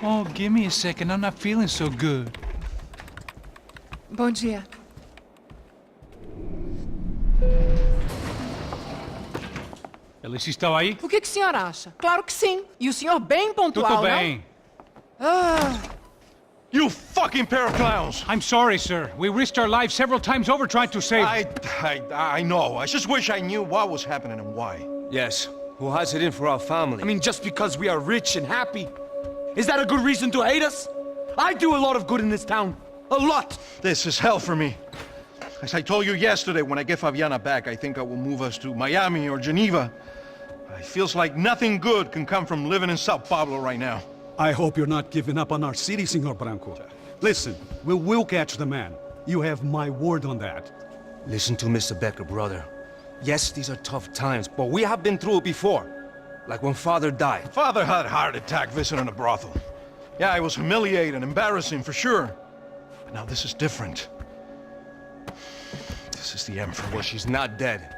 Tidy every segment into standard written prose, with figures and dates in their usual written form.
Oh, give me a second. I'm not feeling so good. Bom dia. Alice estava aí? O que o senhor acha? Claro que sim. E o senhor bem pontual, Tudo bem. You fucking pair of clowns! I'm sorry, sir. We risked our lives several times over trying to save... I know. I just wish I knew what was happening and why. Yes. Who has it in for our family? I mean, just because we are rich and happy? Is that a good reason to hate us? I do a lot of good in this town. A lot! This is hell for me. As I told you yesterday, when I get Fabiana back, I think I will move us to Miami or Geneva. It feels like nothing good can come from living in Sao Paulo right now. I hope you're not giving up on our city, Senor Branco. Listen, we will catch the man. You have my word on that. Listen to Mr. Becker, brother. Yes, these are tough times, but we have been through it before. Like when Father died. Father had a heart attack visiting a brothel. Yeah, it was humiliating, embarrassing, for sure. But now this is different. This is the end for me. Well, she's not dead.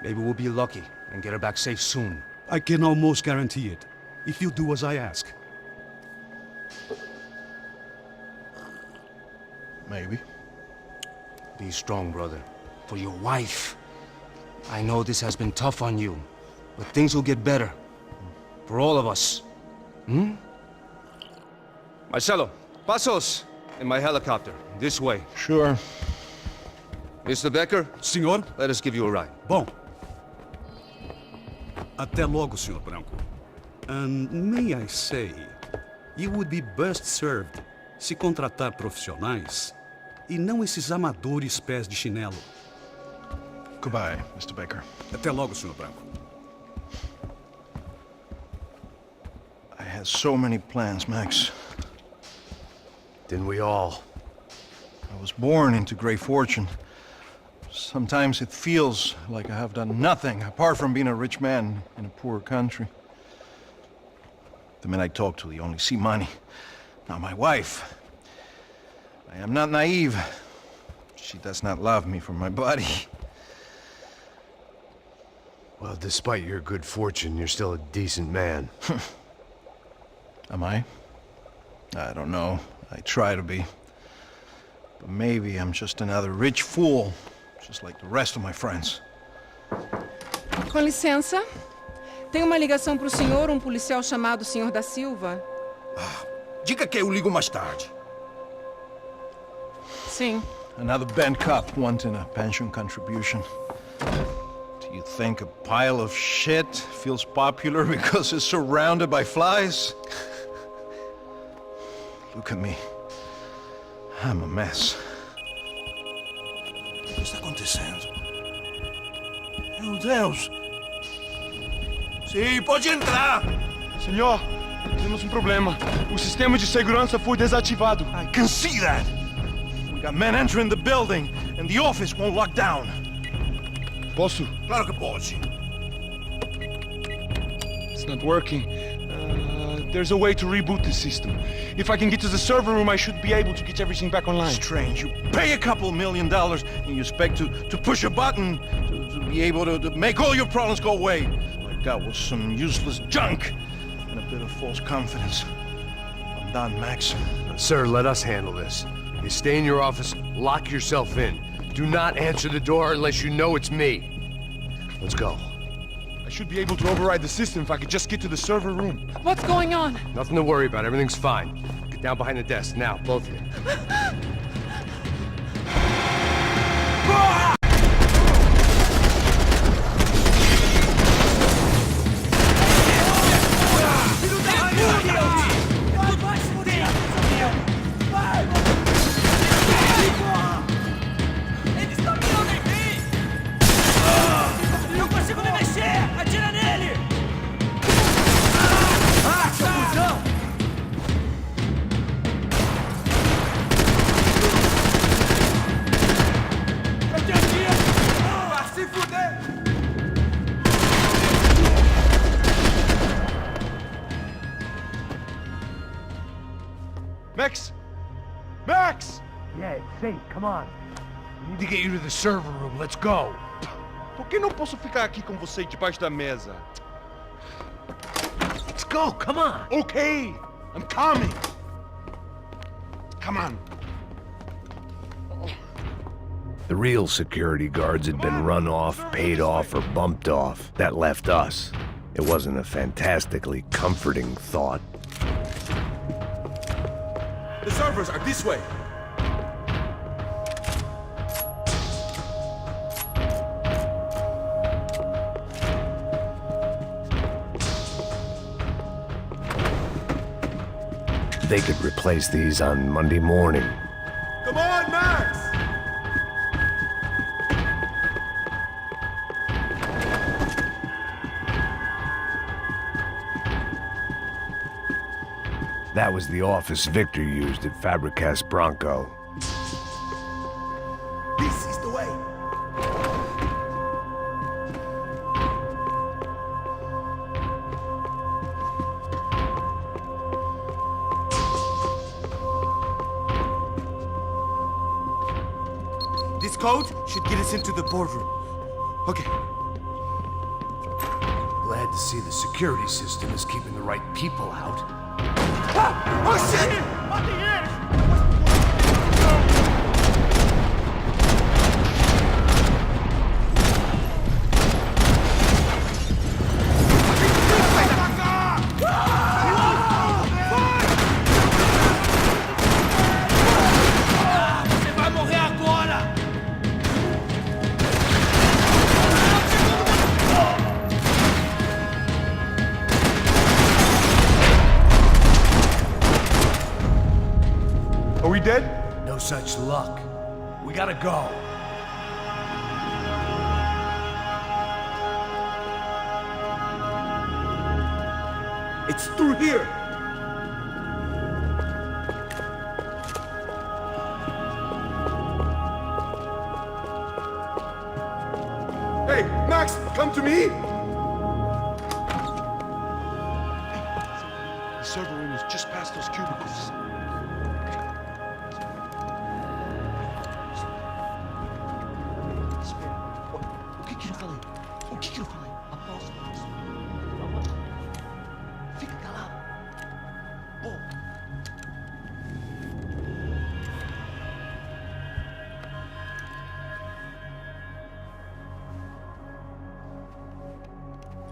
Maybe we'll be lucky and get her back safe soon. I can almost guarantee it, if you do as I ask. Maybe. Be strong, brother. For your wife. I know this has been tough on you, but things will get better. For all of us. Marcelo, pasos in my helicopter. This way. Sure. Mr. Becker, Senhor? let us give you a ride. Bom. Até logo, Senhor Branco. And may I say, you would be best served se contratar profissionais e não esses amadores pés de chinelo. Goodbye, Mr. Baker. Até logo, Senhor Branco. I had so many plans, Max. Didn't we all? I was born into great fortune. Sometimes it feels like I have done nothing apart from being a rich man in a poor country. The men I talk to, they only see money. Now my wife. I am not naive. She does not love me for my body. Well, despite your good fortune, you're still a decent man. Am I? I don't know. I try to be. But maybe I'm just another rich fool, just like the rest of my friends. Com licença. Tem uma ligação pro senhor, um policial chamado Senhor da Silva. Diga que eu ligo mais tarde. Sim. Another bent cop wanting a pension contribution. Do you think a pile of shit feels popular because it's surrounded by flies? Look at me. I'm a mess. O que está acontecendo? Meu Deus! Sim, pode entrar! Senhor, temos um problema. O sistema de segurança foi desativado. I can see that! We got men entering the building, and the office won't lock down. Posso? Claro que pode. It's not working. There's a way to reboot the system. If I can get to the server room, I should be able to get everything back online. Strange. You pay a couple $1 million, and you expect to push a button to be able to make all your problems go away. All I got was some useless junk and a bit of false confidence. I'm done, Max. Sir, let us handle this. You stay in your office, lock yourself in. Do not answer the door unless you know it's me. Let's go. I should be able to override the system if I could just get to the server room. What's going on? Nothing to worry about. Everything's fine. Get down behind the desk. Now, both of you. Max! Max! Yeah, it's safe. Come on. We need to get you to the server room. Let's go. Por que não posso ficar aqui com você debaixo da mesa? Let's go, come on. Okay, I'm coming. Come on. The real security guards had been run off, paid off, or bumped off. That left us. It wasn't a fantastically comforting thought. The servers are this way. They could replace these on Monday morning. Come on, Max! That was the office Victor used at Fabricas Bronco. This is the way. This code should get us into the boardroom. Okay. Glad to see the security system is keeping the right people out. Oh shit! Are we dead? No such luck. We gotta go. It's through here! Hey, Max, come to me! The server room is just past those cubicles. O que eu falei? O que eu falei? Aposto nisso. Fica calado. Pô.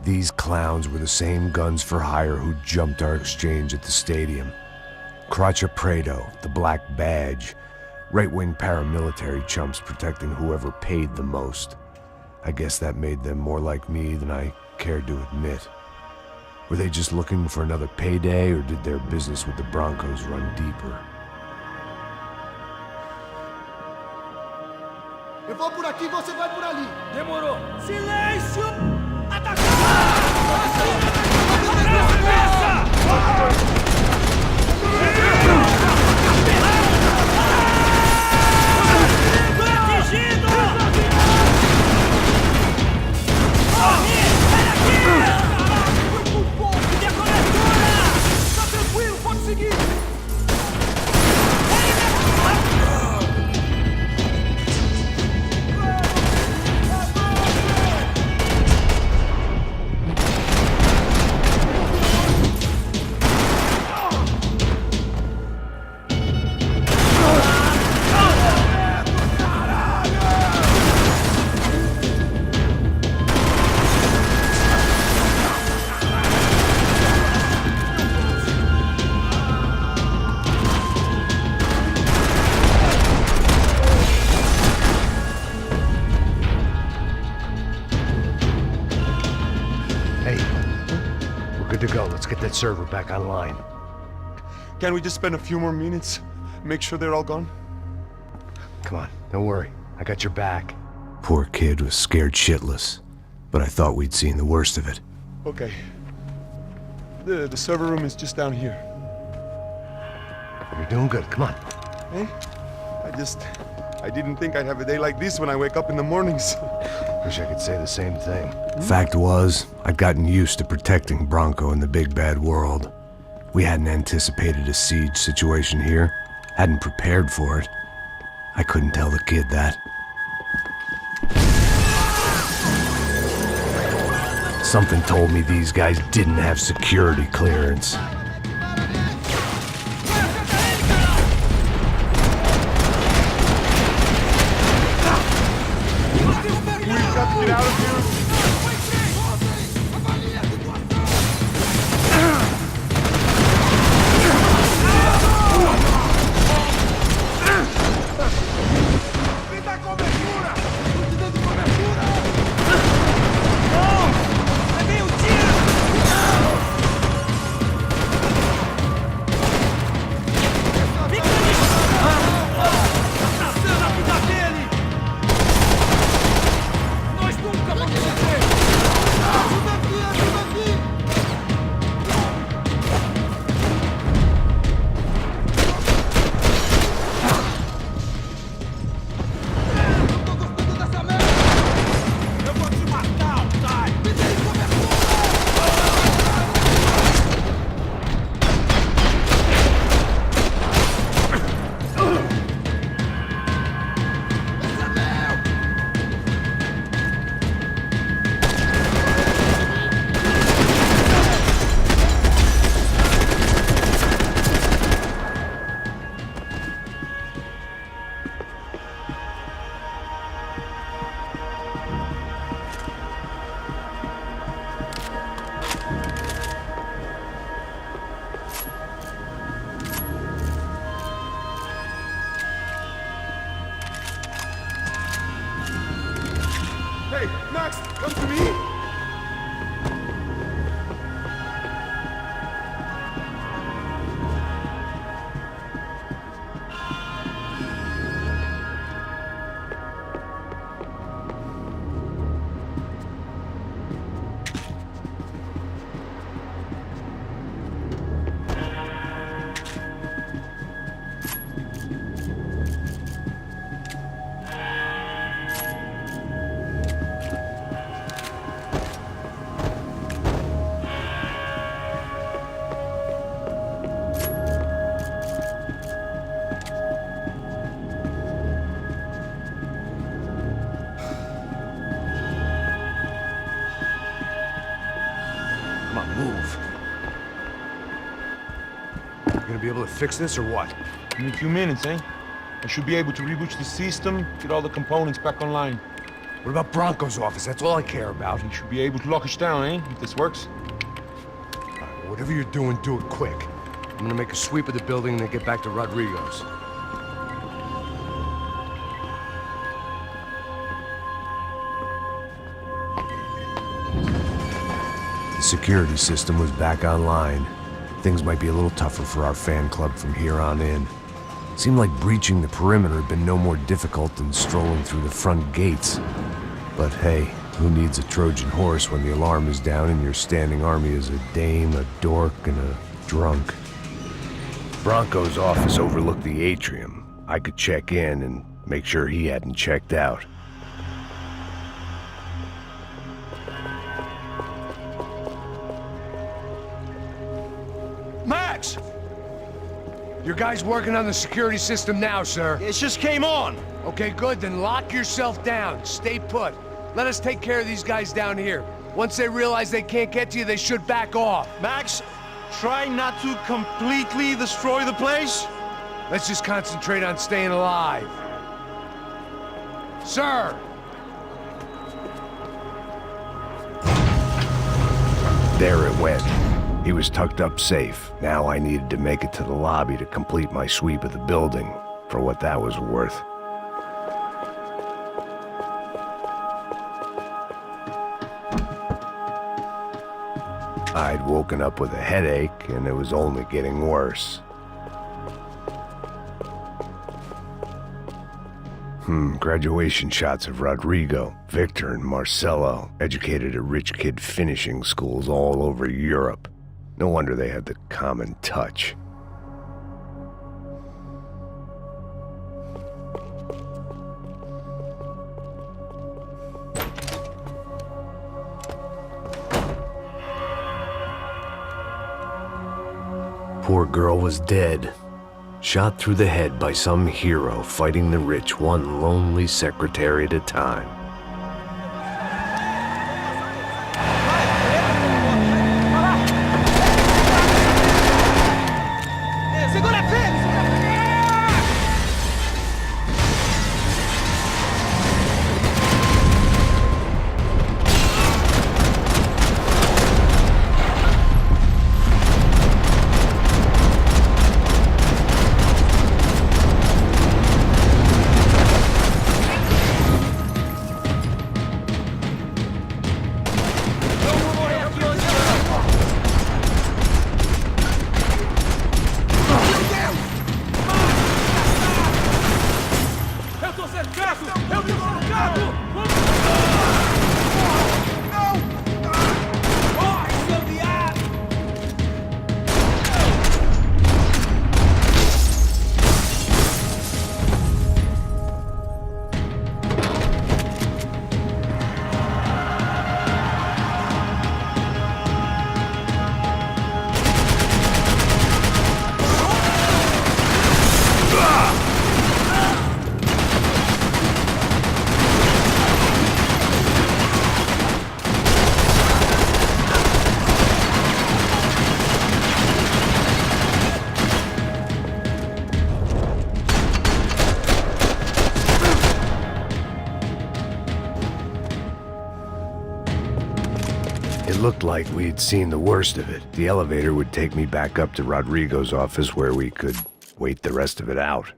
These clowns were the same guns for hire who jumped our exchange at the stadium. Crotcha Prado, the Black Badge, right-wing paramilitary chumps protecting whoever paid the most. I guess that made them more like me than I cared to admit. Were they just looking for another payday, or did their business with the Broncos run deeper? Eu vou por aqui, você vai por ali. Demorou. Silêncio! Atacar! Atingido! Corre! Sai daqui! Decoratura! Tá tranquilo, pode seguir! Hey, we're good to go. Let's get that server back online. Can we just spend a few more minutes? Make sure they're all gone? Come on, don't worry. I got your back. Poor kid was scared shitless, but I thought we'd seen the worst of it. Okay. The server room is just down here. You're doing good. Come on. Hey? I didn't think I'd have a day like this when I wake up in the mornings. Wish I could say the same thing. Fact was, I'd gotten used to protecting Bronco in the big bad world. We hadn't anticipated a siege situation here, hadn't prepared for it. I couldn't tell the kid that. Something told me these guys didn't have security clearance. We've got to get out of here. Hey, Max, come to me! Come on, move. You gonna be able to fix this or what? In a few minutes, eh? I should be able to reboot the system, get all the components back online. What about Bronco's office? That's all I care about. You should be able to lock us down, eh? If this works. Whatever you're doing, do it quick. I'm gonna make a sweep of the building and then get back to Rodrigo's. The security system was back online. Things might be a little tougher for our fan club from here on in. Seemed like breaching the perimeter had been no more difficult than strolling through the front gates. But hey, who needs a Trojan horse when the alarm is down and your standing army is a dame, a dork, and a drunk? Bronco's office overlooked the atrium. I could check in and make sure he hadn't checked out. Max! Your guys working on the security system now, sir. It just came on! Okay, good, then lock yourself down. Stay put. Let us take care of these guys down here. Once they realize they can't get to you, they should back off. Max, try not to completely destroy the place. Let's just concentrate on staying alive. Sir! There it went. He was tucked up safe. Now I needed to make it to the lobby to complete my sweep of the building, for what that was worth. I'd woken up with a headache, and it was only getting worse. Graduation shots of Rodrigo, Victor, and Marcelo, educated at rich kid finishing schools all over Europe. No wonder they had the common touch. Poor girl was dead. Shot through the head by some hero fighting the rich one lonely secretary at a time. It looked like we'd seen the worst of it. The elevator would take me back up to Rodrigo's office where we could wait the rest of it out.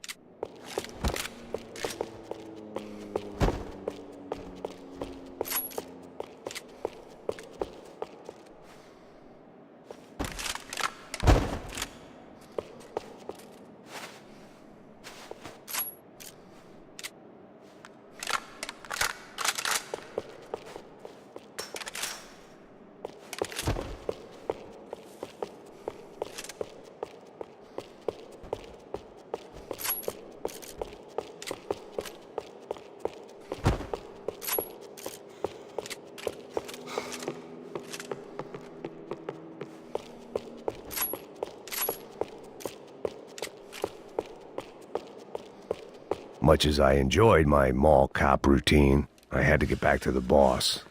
Much as I enjoyed my mall cop routine, I had to get back to the boss.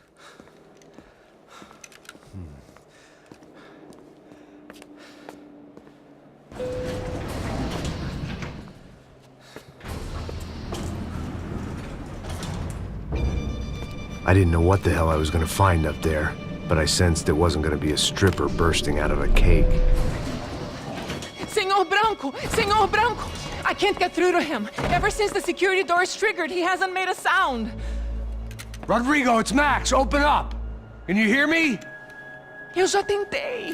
I didn't know what the hell I was going to find up there, but I sensed it wasn't going to be a stripper bursting out of a cake. Senor Branco! Senor Branco! I can't get through to him. Ever since the security door is triggered, he hasn't made a sound. Rodrigo, it's Max. Open up. Can you hear me? Eu já tentei.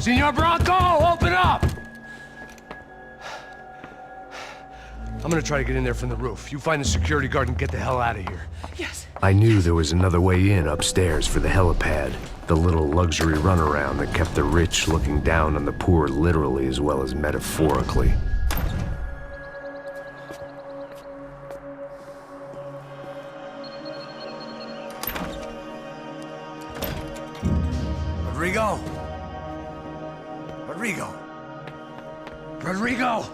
Senor Branco, open up! I'm gonna try to get in there from the roof. You find the security guard and get the hell out of here. Yes. I knew there was another way in upstairs for the helipad. The little luxury runaround that kept the rich looking down on the poor literally as well as metaphorically. Rodrigo! Rodrigo! Rodrigo!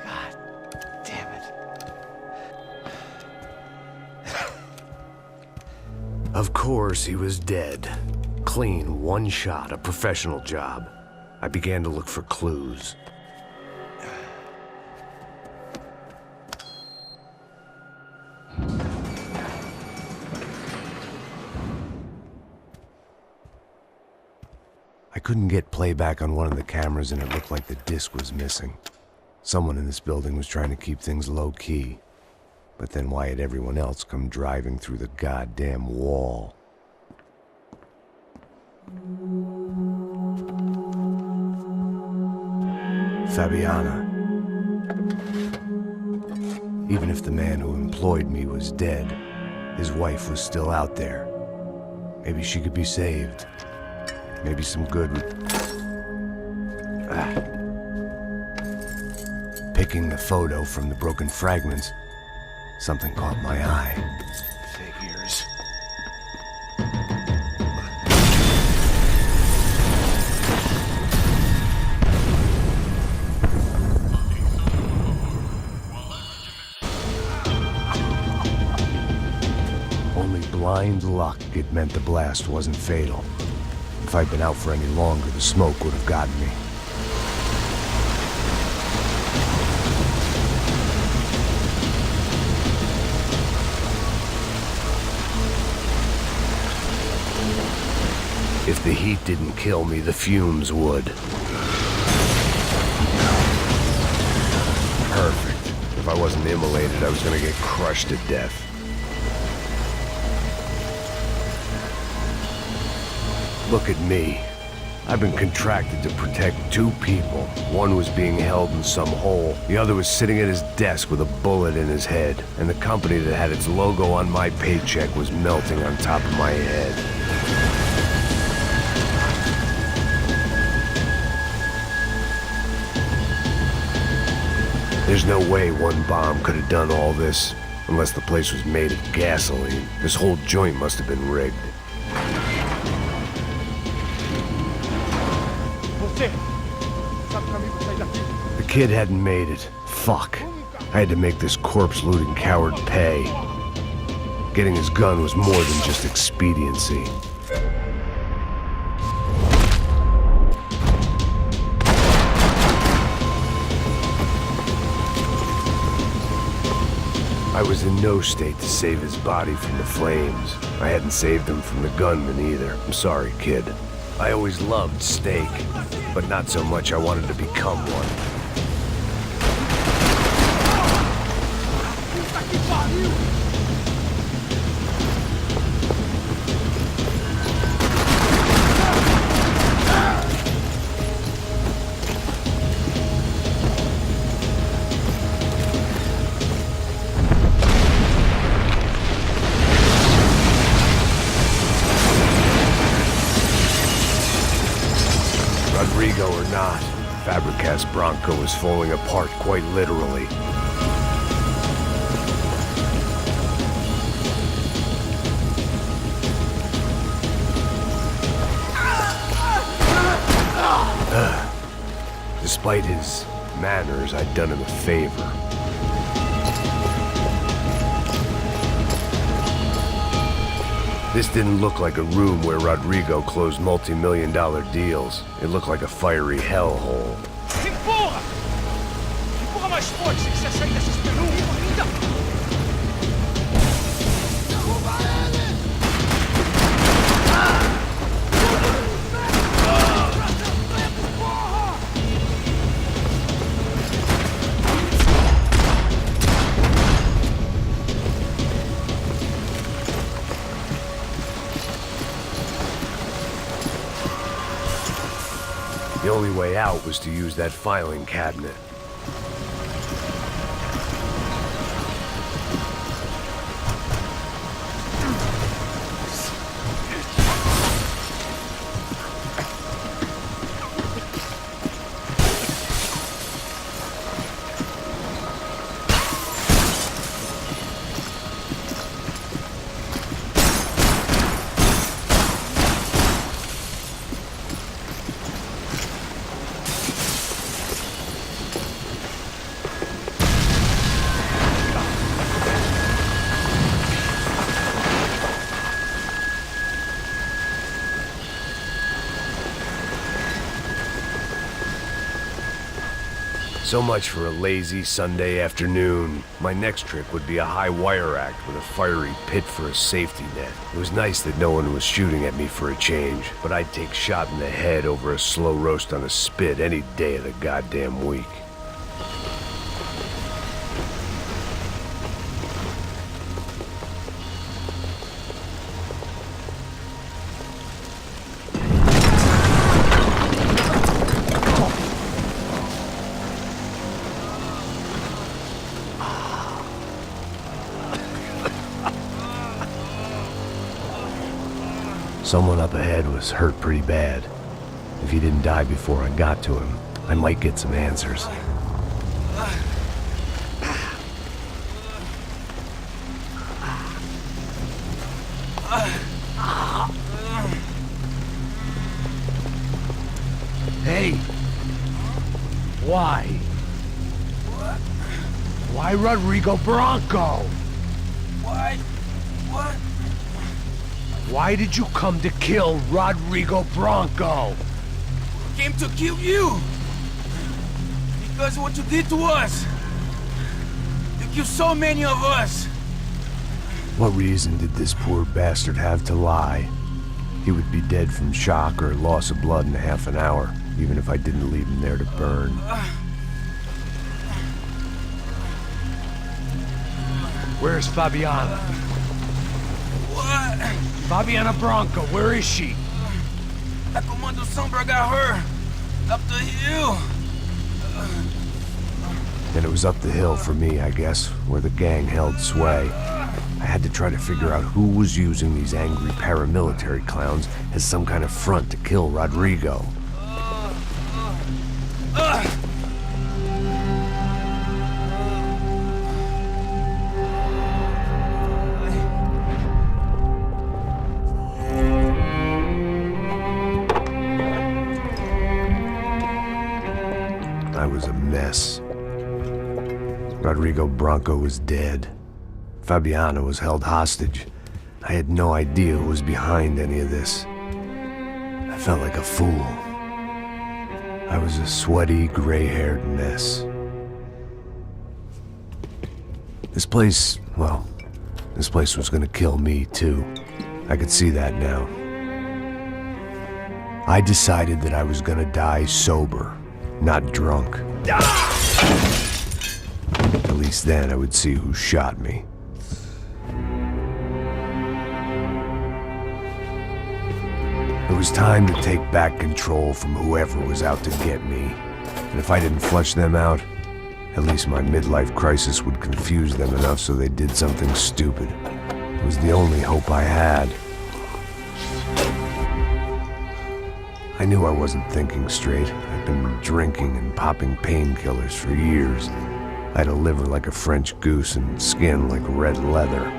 God damn it. Of course, he was dead. Clean, one shot, a professional job. I began to look for clues. I couldn't get playback on one of the cameras and it looked like the disc was missing. Someone in this building was trying to keep things low-key. But then why had everyone else come driving through the goddamn wall? Fabiana. Even if the man who employed me was dead, his wife was still out there. Maybe she could be saved. Maybe some good would... Picking the photo from the broken fragments, something caught my eye. Figures. Only blind luck it meant the blast wasn't fatal. If I'd been out for any longer, the smoke would have gotten me. If the heat didn't kill me, the fumes would. Perfect. If I wasn't immolated, I was gonna get crushed to death. Look at me. I've been contracted to protect two people. One was being held in some hole. The other was sitting at his desk with a bullet in his head. And the company that had its logo on my paycheck was melting on top of my head. There's no way one bomb could have done all this, unless the place was made of gasoline. This whole joint must have been rigged. The kid hadn't made it. Fuck. I had to make this corpse-looting coward pay. Getting his gun was more than just expediency. I was in no state to save his body from the flames. I hadn't saved him from the gunman either. I'm sorry, kid. I always loved steak, but not so much I wanted to become one. Puta que pariu! Rodrigo or not, Fabricas Bronco was falling apart quite literally. Despite his manners, I'd done him a favor. This didn't look like a room where Rodrigo closed multi-million-dollar deals. It looked like a fiery hellhole. Empurra! Empurra mais forte se quiser sair dessa espelunca ainda! The only way out was to use that filing cabinet. So much for a lazy Sunday afternoon. My next trick would be a high wire act with a fiery pit for a safety net. It was nice that no one was shooting at me for a change, but I'd take shot in the head over a slow roast on a spit any day of the goddamn week. Someone up ahead was hurt pretty bad. If he didn't die before I got to him, I might get some answers. Hey! Why? Why Rodrigo Bronco? Why? What? Why did you come to kill Rodrigo Bronco? Came to kill you! Because of what you did to us! You killed so many of us! What reason did this poor bastard have to lie? He would be dead from shock or loss of blood in half an hour, even if I didn't leave him there to burn. Where's Fabiana? What? Fabiana Bronco, where is she? That Comando Sombra got her! Up the hill! Then it was up the hill for me, I guess, where the gang held sway. I had to try to figure out who was using these angry paramilitary clowns as some kind of front to kill Rodrigo. I was a mess. Rodrigo Bronco was dead. Fabiana was held hostage. I had no idea who was behind any of this. I felt like a fool. I was a sweaty, gray-haired mess. This place Well, this place was gonna kill me, too. I could see that now. I decided that I was gonna die sober, not drunk. At least then I would see who shot me. It was time to take back control from whoever was out to get me. And if I didn't flush them out, at least my midlife crisis would confuse them enough so they did something stupid. It was the only hope I had. I knew I wasn't thinking straight. I'd been drinking and popping painkillers for years. I had a liver like a French goose and skin like red leather.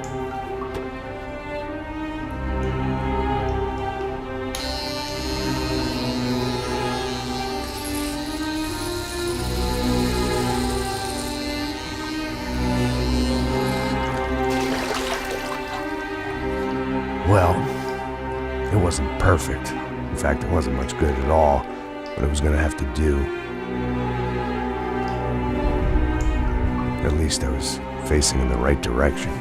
Well, it wasn't perfect. In fact, it wasn't much good at all, but it was gonna have to do. At least I was facing in the right direction.